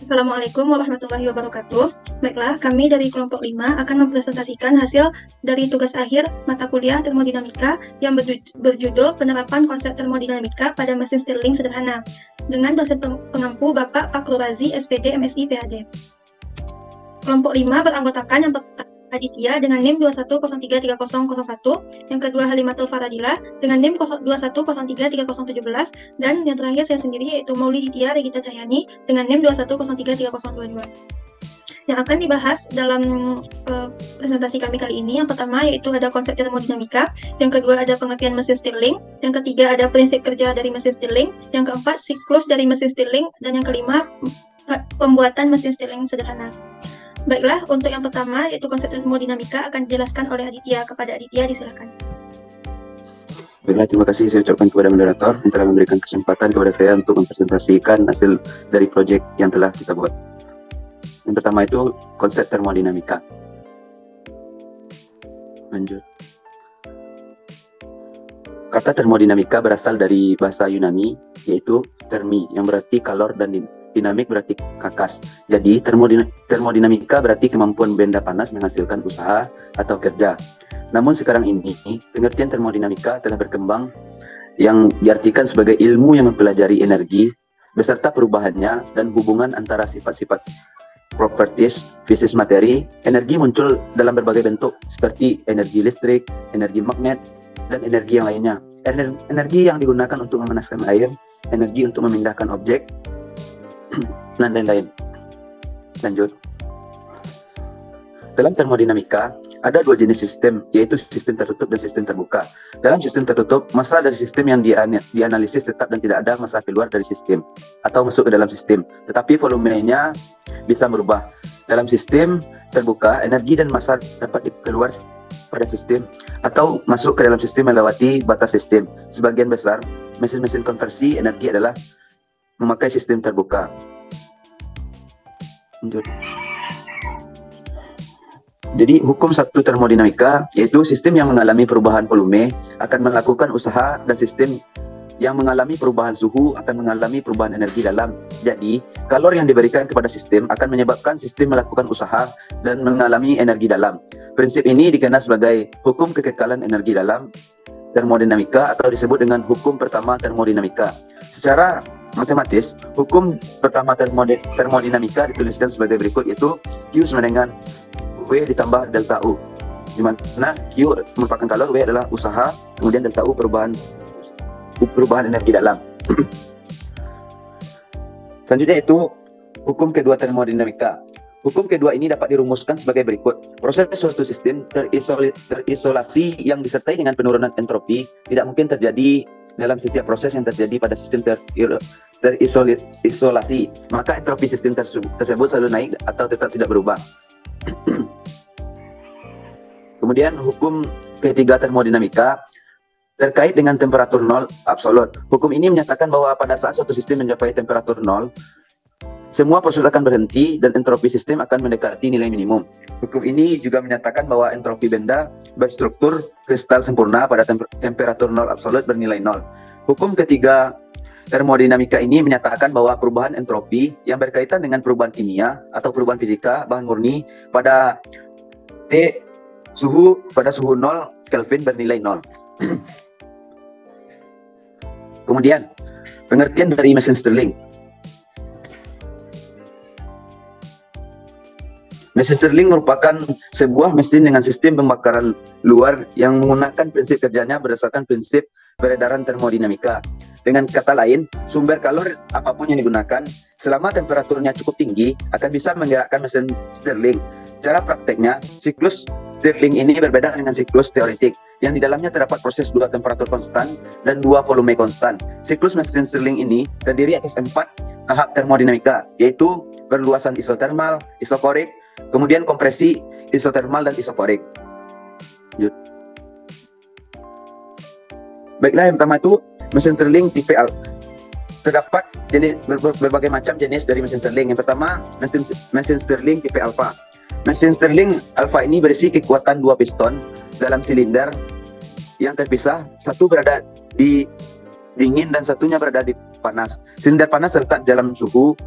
Assalamualaikum warahmatullahi wabarakatuh. Baiklah, kami dari kelompok 5 akan mempresentasikan hasil dari tugas akhir mata kuliah termodinamika yang berjudul penerapan konsep termodinamika pada mesin Stirling sederhana dengan dosen pengampu Bapak Fakrul Razi, SPD, MSI, PhD. Kelompok 5 beranggotakan yang pertama Aditya dengan NIM 21033001, yang kedua Halimatul Faradilah dengan NIM 21033017, dan yang terakhir saya sendiri yaitu Mauliditya Regita Cahyani dengan NIM 21033022. Yang akan dibahas dalam presentasi kami kali ini, yang pertama yaitu ada konsep termodinamika, yang kedua ada pengertian mesin Stirling, yang ketiga ada prinsip kerja dari mesin Stirling, yang keempat siklus dari mesin Stirling, dan yang kelima pembuatan mesin Stirling sederhana. Baiklah, untuk yang pertama yaitu konsep termodinamika akan dijelaskan oleh Aditya. Kepada Aditya, disilakan. Baiklah, terima kasih saya ucapkan kepada moderator yang telah memberikan kesempatan kepada saya untuk mempresentasikan hasil dari proyek yang telah kita buat. Yang pertama itu konsep termodinamika. Lanjut. Kata termodinamika berasal dari bahasa Yunani, yaitu termi, yang berarti kalor, dan dinamik berarti kakas. Jadi termodinamika berarti kemampuan benda panas menghasilkan usaha atau kerja. Namun sekarang ini pengertian termodinamika telah berkembang yang diartikan sebagai ilmu yang mempelajari energi beserta perubahannya dan hubungan antara sifat-sifat properties fisik materi. Energi muncul dalam berbagai bentuk seperti energi listrik, energi magnet, dan energi yang lainnya. Energi yang digunakan untuk memanaskan air, energi untuk memindahkan objek, dan lain-lain. Lanjut. Dalam termodinamika ada dua jenis sistem, yaitu sistem tertutup dan sistem terbuka. Dalam sistem tertutup, massa dari sistem yang dianalisis tetap dan tidak ada massa keluar dari sistem atau masuk ke dalam sistem, tetapi volumenya bisa berubah. Dalam sistem terbuka, energi dan massa dapat keluar pada sistem atau masuk ke dalam sistem melewati batas sistem. Sebagian besar mesin-mesin konversi energi adalah memakai sistem terbuka. Lanjut. Jadi hukum satu termodinamika yaitu sistem yang mengalami perubahan volume akan melakukan usaha, dan sistem yang mengalami perubahan suhu akan mengalami perubahan energi dalam. Jadi kalor yang diberikan kepada sistem akan menyebabkan sistem melakukan usaha dan mengalami energi dalam. Prinsip ini dikenal sebagai hukum kekekalan energi dalam termodinamika atau disebut dengan hukum pertama termodinamika. Secara matematis, hukum pertama termodinamika dituliskan sebagai berikut, yaitu Q sama dengan W ditambah delta U, di mana Q merupakan kalor, W adalah usaha, kemudian delta U perubahan energi dalam. Selanjutnya itu hukum kedua termodinamika. Hukum kedua ini dapat dirumuskan sebagai berikut. Proses suatu sistem terisolasi yang disertai dengan penurunan entropi tidak mungkin terjadi dalam setiap proses yang terjadi pada sistem terisolasi. Maka entropi sistem tersebut selalu naik atau tetap tidak berubah. Kemudian hukum ketiga termodinamika terkait dengan temperatur nol absolut. Hukum ini menyatakan bahwa pada saat suatu sistem mencapai temperatur nol, semua proses akan berhenti dan entropi sistem akan mendekati nilai minimum. Hukum ini juga menyatakan bahwa entropi benda berstruktur kristal sempurna pada temperatur nol absolut bernilai nol. Hukum ketiga termodinamika ini menyatakan bahwa perubahan entropi yang berkaitan dengan perubahan kimia atau perubahan fisika bahan murni pada suhu 0 Kelvin bernilai nol. Kemudian pengertian dari mesin Stirling. Mesin Stirling merupakan sebuah mesin dengan sistem pembakaran luar yang menggunakan prinsip kerjanya berdasarkan prinsip peredaran termodinamika. Dengan kata lain, sumber kalor apapun yang digunakan, selama temperaturnya cukup tinggi, akan bisa menggerakkan mesin Stirling. Cara prakteknya, siklus Stirling ini berbeda dengan siklus teoretik, yang di dalamnya terdapat proses dua temperatur konstan dan dua volume konstan. Siklus mesin Stirling ini terdiri atas 4 tahap termodinamika, yaitu perluasan isotermal, isokorik, kemudian kompresi, isotermal, dan isokorik. Baiklah, yang pertama itu mesin Stirling tipe alpha. Terdapat berbagai macam jenis dari mesin Stirling. Yang pertama, mesin Stirling tipe alpha. Mesin Stirling alpha ini berisi kekuatan 2 piston dalam silinder yang terpisah, satu berada di dingin dan satunya berada di panas. Silinder panas terletak dalam suhu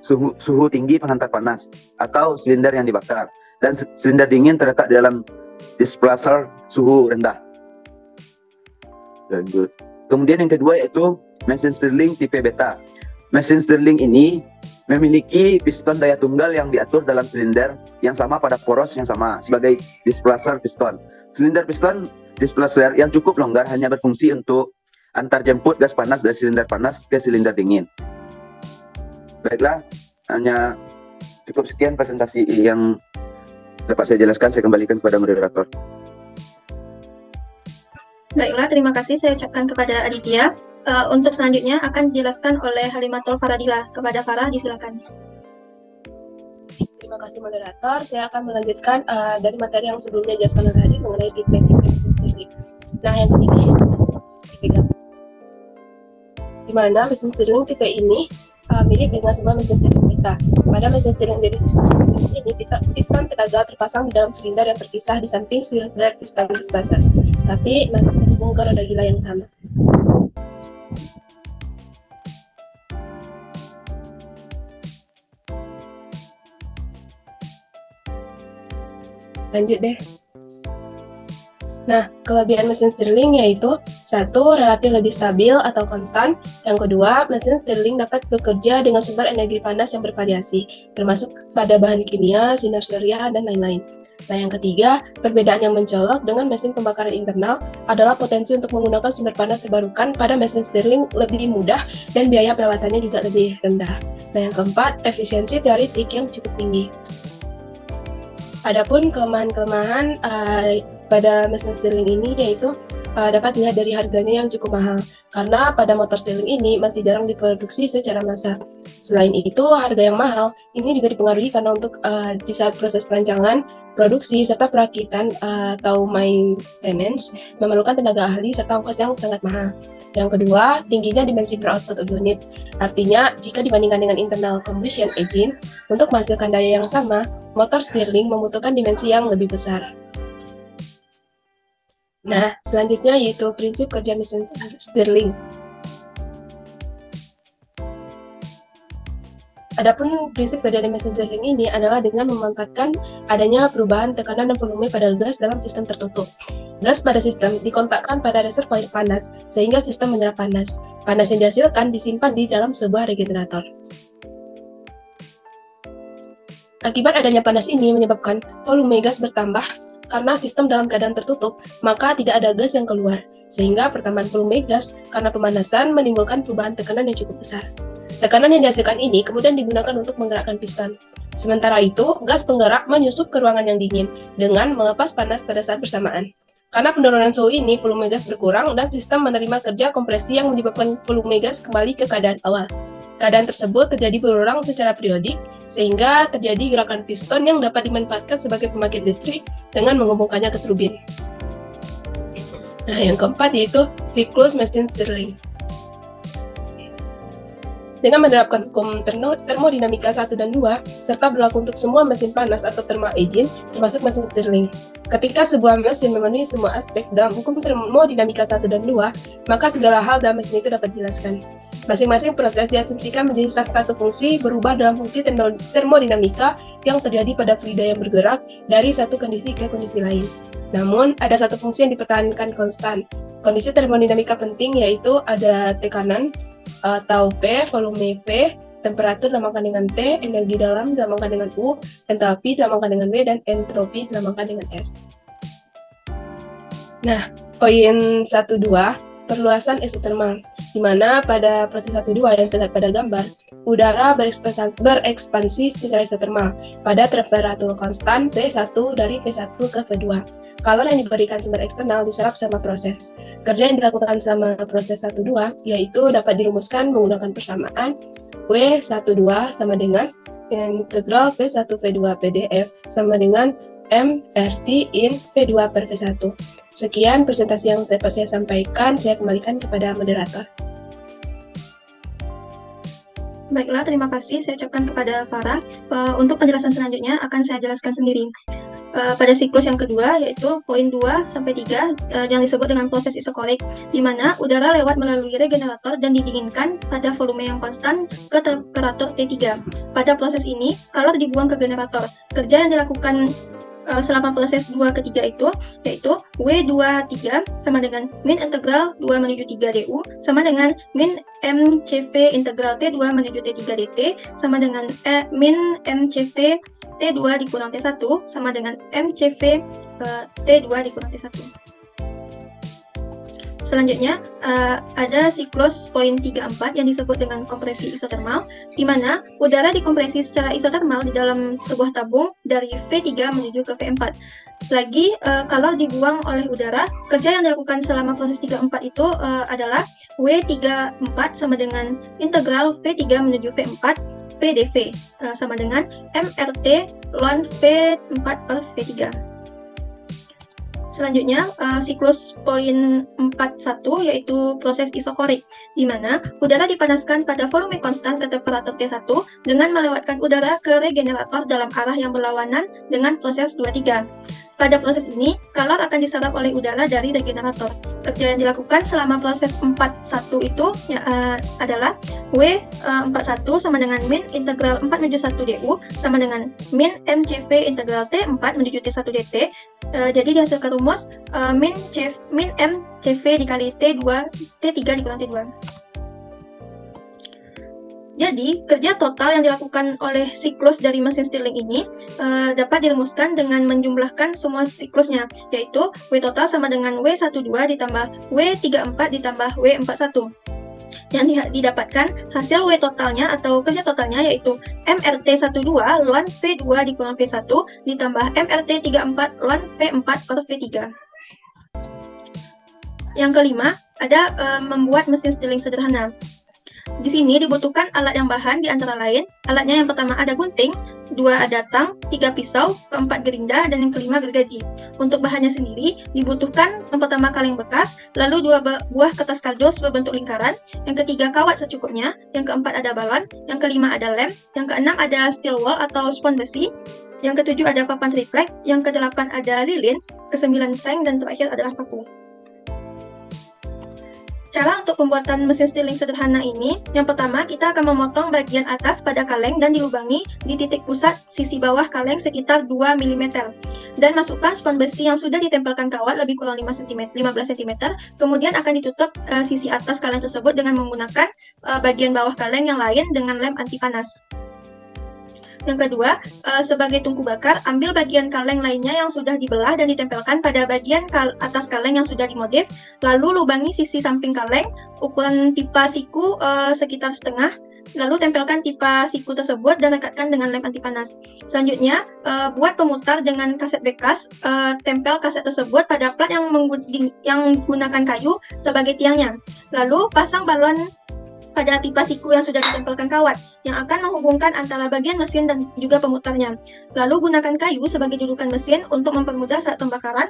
suhu tinggi penghantar panas atau silinder yang dibakar, dan silinder dingin terletak di dalam displacer suhu rendah. Lanjut. Kemudian yang kedua yaitu mesin Stirling tipe beta. Mesin Stirling ini memiliki piston daya tunggal yang diatur dalam silinder yang sama pada poros yang sama sebagai displacer piston. Silinder piston displacer yang cukup longgar hanya berfungsi untuk antar jemput gas panas dari silinder panas ke silinder dingin. Baiklah, hanya cukup sekian presentasi yang dapat saya jelaskan. Saya kembalikan kepada moderator. Baiklah, terima kasih saya ucapkan kepada Aditya. Untuk selanjutnya akan dijelaskan oleh Halimatul Faradila. Kepada Farah, disilakan. Terima kasih moderator. Saya akan melanjutkan dari materi yang sebelumnya dijelaskan tadi mengenai tipe-tipe mesin Stirling. Nah, yang ketiga yaitu mesin tipe gabung. Di mana mesin Stirling tipe ini mirip dengan sebuah mesin Stirling beta. Pada mesin Stirling jadi sistem ini piston tenaga terpasang di dalam silinder yang terpisah di samping silinder piston displacer, tapi masih terhubung ke roda gila yang sama. Lanjut deh. Nah, kelebihan mesin Stirling yaitu satu, relatif lebih stabil atau konstan. Yang kedua, mesin Stirling dapat bekerja dengan sumber energi panas yang bervariasi, termasuk pada bahan kimia, sinar surya, dan lain-lain. Nah, yang ketiga, perbedaan yang mencolok dengan mesin pembakaran internal adalah potensi untuk menggunakan sumber panas terbarukan pada mesin Stirling lebih mudah dan biaya perawatannya juga lebih rendah. Nah, yang keempat, efisiensi teoretik yang cukup tinggi. Adapun kelemahan-kelemahan pada mesin Stirling ini yaitu dapat dilihat dari harganya yang cukup mahal, karena pada motor Stirling ini masih jarang diproduksi secara massal. Selain itu, harga yang mahal ini juga dipengaruhi karena untuk di saat proses perancangan, produksi, serta perakitan atau maintenance memerlukan tenaga ahli serta ongkos yang sangat mahal. Yang kedua, tingginya dimensi per output unit. Artinya, jika dibandingkan dengan internal combustion engine, untuk menghasilkan daya yang sama, motor Stirling membutuhkan dimensi yang lebih besar. Nah, selanjutnya yaitu prinsip kerja mesin Stirling. Adapun prinsip kerja di mesin Stirling ini adalah dengan memanfaatkan adanya perubahan tekanan dan volume pada gas dalam sistem tertutup. Gas pada sistem dikontakkan pada reservoir panas, sehingga sistem menyerap panas. Panas yang dihasilkan disimpan di dalam sebuah regenerator. Akibat adanya panas ini menyebabkan volume gas bertambah. Karena sistem dalam keadaan tertutup, maka tidak ada gas yang keluar, sehingga pertambahan volume gas karena pemanasan menimbulkan perubahan tekanan yang cukup besar. Tekanan yang dihasilkan ini kemudian digunakan untuk menggerakkan piston. Sementara itu, gas penggerak menyusup ke ruangan yang dingin dengan melepas panas pada saat bersamaan. Karena penurunan suhu ini, volume gas berkurang dan sistem menerima kerja kompresi yang menyebabkan volume gas kembali ke keadaan awal. Keadaan tersebut terjadi berulang secara periodik, sehingga terjadi gerakan piston yang dapat dimanfaatkan sebagai pembangkit listrik dengan menghubungkannya ke turbin. Nah, yang keempat yaitu siklus mesin Stirling. Dengan menerapkan hukum termodinamika 1 dan 2, serta berlaku untuk semua mesin panas atau thermal engine, termasuk mesin Stirling. Ketika sebuah mesin memenuhi semua aspek dalam hukum termodinamika 1 dan 2, maka segala hal dalam mesin itu dapat dijelaskan. Masing-masing proses diasumsikan menjadi salah satu fungsi berubah dalam fungsi termodinamika yang terjadi pada fluida yang bergerak dari satu kondisi ke kondisi lain. Namun, ada satu fungsi yang dipertahankan konstan. Kondisi termodinamika penting yaitu ada tekanan, atau P, volume P, temperatur dilambangkan dengan T, energi dalam dilambangkan dengan U, entalpi dilambangkan dengan W, dan entropi dilambangkan dengan S. Nah, poin 1-2, perluasan isotermal, di mana pada proses 1-2 yang terlihat pada gambar, udara berekspansi secara isotermal pada temperatur konstan P1 dari P1 ke P2. Kalor yang diberikan sumber eksternal diserap selama proses. Kerja yang dilakukan selama proses 1-2 yaitu dapat dirumuskan menggunakan persamaan W12 sama dengan integral P1 P2 PDF sama dengan MRT in P2 per P1. Sekian presentasi yang dapat saya sampaikan, saya kembalikan kepada moderator. Baiklah, terima kasih saya ucapkan kepada Farah. Untuk penjelasan selanjutnya akan saya jelaskan sendiri. pada siklus yang kedua, yaitu poin 2 sampai 3 yang disebut dengan proses isokorik, di mana udara lewat melalui regenerator dan didinginkan pada volume yang konstan ke temperatur T3. Pada proses ini, kalor dibuang ke generator. Kerja yang dilakukan selama proses 2 ke 3 itu, yaitu W23 sama dengan min integral 2 menuju 3 du sama dengan min mCV integral T2 menuju T3 dt sama dengan min mCV T2 dikurang T1 sama dengan mCV T2 dikurang T1. Selanjutnya, ada siklus poin 3-4 yang disebut dengan kompresi isotermal, di mana udara dikompresi secara isotermal di dalam sebuah tabung dari V3 menuju ke V4. Lagi, kalor dibuang oleh udara, kerja yang dilakukan selama proses 3-4 itu adalah W34 sama dengan integral V3 menuju V4 PdV, sama dengan MRT ln V4 per V3. Selanjutnya, siklus poin 4.1 yaitu proses isokorik, di mana udara dipanaskan pada volume konstan ke temperatur T1 dengan melewatkan udara ke regenerator dalam arah yang berlawanan dengan proses 2-3. Pada proses ini, kalor akan diserap oleh udara dari regenerator. Kerja yang dilakukan selama proses 4.1 itu adalah W41 sama dengan min integral 4 menuju 1 du sama dengan min mCV integral T4 menuju T1 dt. Jadi dihasilkan rumus min mCV dikali T3 dikurang T2. Jadi, kerja total yang dilakukan oleh siklus dari mesin Stirling ini dapat dirumuskan dengan menjumlahkan semua siklusnya, yaitu W total sama dengan W12 ditambah W34 ditambah W41. Yang didapatkan hasil W totalnya atau kerja totalnya yaitu MRT12 ln V2 dikurang V1 ditambah MRT34 ln V4 per V3. Yang kelima, ada membuat mesin Stirling sederhana. Di sini dibutuhkan alat yang bahan di antara lain. Alatnya yang pertama ada gunting, 2 ada tang, 3 pisau, keempat gerinda, dan yang kelima gergaji. Untuk bahannya sendiri dibutuhkan yang pertama kaleng bekas, lalu 2 buah kertas kardus berbentuk lingkaran, yang ketiga kawat secukupnya, yang keempat ada balon, yang kelima ada lem, yang keenam ada steel wool atau spons besi, yang ketujuh ada papan triplek, yang kedelapan ada lilin, kesembilan seng, dan terakhir adalah paku. Cara untuk pembuatan mesin Stirling sederhana ini, yang pertama kita akan memotong bagian atas pada kaleng dan dilubangi di titik pusat sisi bawah kaleng sekitar 2 mm. Dan masukkan spons besi yang sudah ditempelkan kawat lebih kurang 15 cm, kemudian akan ditutup sisi atas kaleng tersebut dengan menggunakan bagian bawah kaleng yang lain dengan lem anti panas. Yang kedua, sebagai tungku bakar, ambil bagian kaleng lainnya yang sudah dibelah dan ditempelkan pada bagian atas kaleng yang sudah dimodif, lalu lubangi sisi samping kaleng, ukuran pipa siku sekitar setengah, lalu tempelkan pipa siku tersebut dan rekatkan dengan lem anti panas. Selanjutnya, buat pemutar dengan kaset bekas, tempel kaset tersebut pada plat yang menggunakan kayu sebagai tiangnya. Lalu, pasang balon pada pipa siku yang sudah ditempelkan kawat, yang akan menghubungkan antara bagian mesin dan juga pemutarnya. Lalu gunakan kayu sebagai dudukan mesin untuk mempermudah saat pembakaran.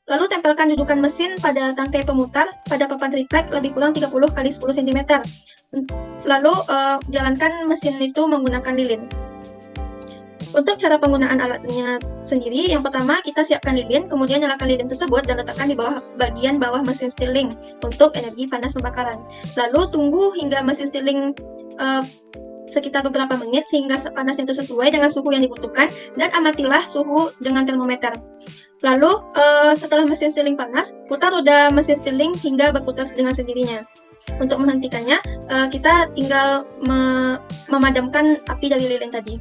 Lalu tempelkan dudukan mesin pada tangkai pemutar pada papan triplek lebih kurang 30 x 10 cm. Lalu jalankan mesin itu menggunakan lilin. Untuk cara penggunaan alatnya sendiri, yang pertama kita siapkan lilin, kemudian nyalakan lilin tersebut dan letakkan di bagian bawah mesin Stirling untuk energi panas pembakaran. Lalu tunggu hingga mesin Stirling sekitar beberapa menit sehingga panasnya itu sesuai dengan suhu yang dibutuhkan, dan amatilah suhu dengan termometer. Lalu setelah mesin Stirling panas, putar roda mesin Stirling hingga berputar dengan sendirinya. Untuk menghentikannya, kita tinggal memadamkan api dari lilin tadi.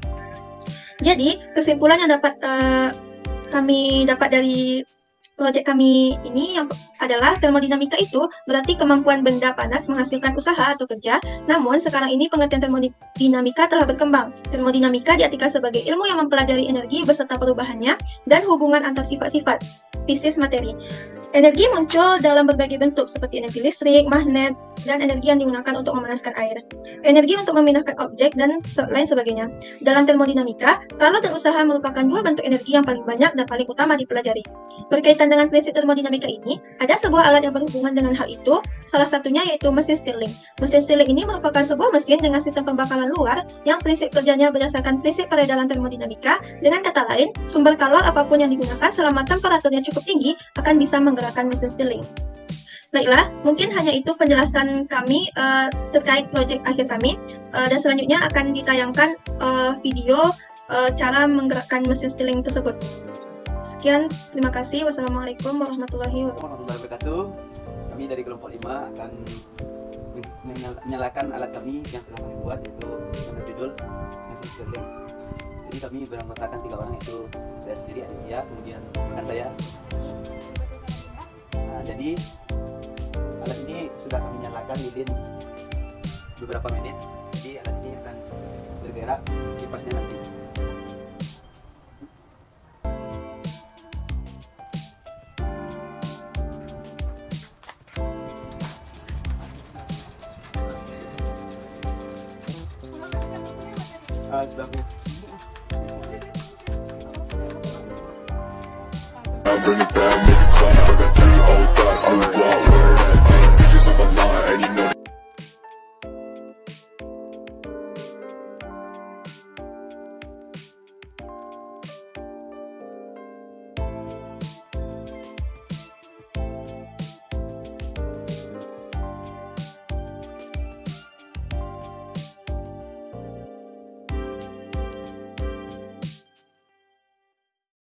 Jadi, kesimpulan yang kami dapat dari proyek kami ini adalah termodinamika itu berarti kemampuan benda panas menghasilkan usaha atau kerja, namun sekarang ini pengertian termodinamika telah berkembang. Termodinamika diartikan sebagai ilmu yang mempelajari energi beserta perubahannya dan hubungan antar sifat-sifat, fisis materi. Energi muncul dalam berbagai bentuk seperti energi listrik, magnet, dan energi yang digunakan untuk memanaskan air. Energi untuk memindahkan objek dan lain sebagainya. Dalam termodinamika, kalor dan usaha merupakan dua bentuk energi yang paling banyak dan paling utama dipelajari. Berkaitan dengan prinsip termodinamika ini, ada sebuah alat yang berhubungan dengan hal itu, salah satunya yaitu mesin Stirling. Mesin Stirling ini merupakan sebuah mesin dengan sistem pembakaran luar yang prinsip kerjanya berdasarkan prinsip peredaran termodinamika. Dengan kata lain, sumber kalor apapun yang digunakan selama temperaturnya cukup tinggi akan bisa menggerakkan mesin Stirling. Baiklah, mungkin hanya itu penjelasan kami terkait proyek akhir kami, dan selanjutnya akan ditayangkan video cara menggerakkan mesin Stirling tersebut. Sekian, terima kasih. Wassalamualaikum warahmatullahi wabarakatuh. Kami dari kelompok 5 akan menyalakan alat kami yang telah kami buat, yaitu yang berjudul mesin Stirling. Jadi kami beranggotakan 3 orang, yaitu saya sendiri, Aditya, kemudian rekan saya. Nah, jadi alat ini sudah kami nyalakan lilin beberapa menit. Jadi alat ini akan bergerak kipasnya nanti. Bring it down, make it clap. I got 3 old thoughts, new block, where that bitches on my line, and you know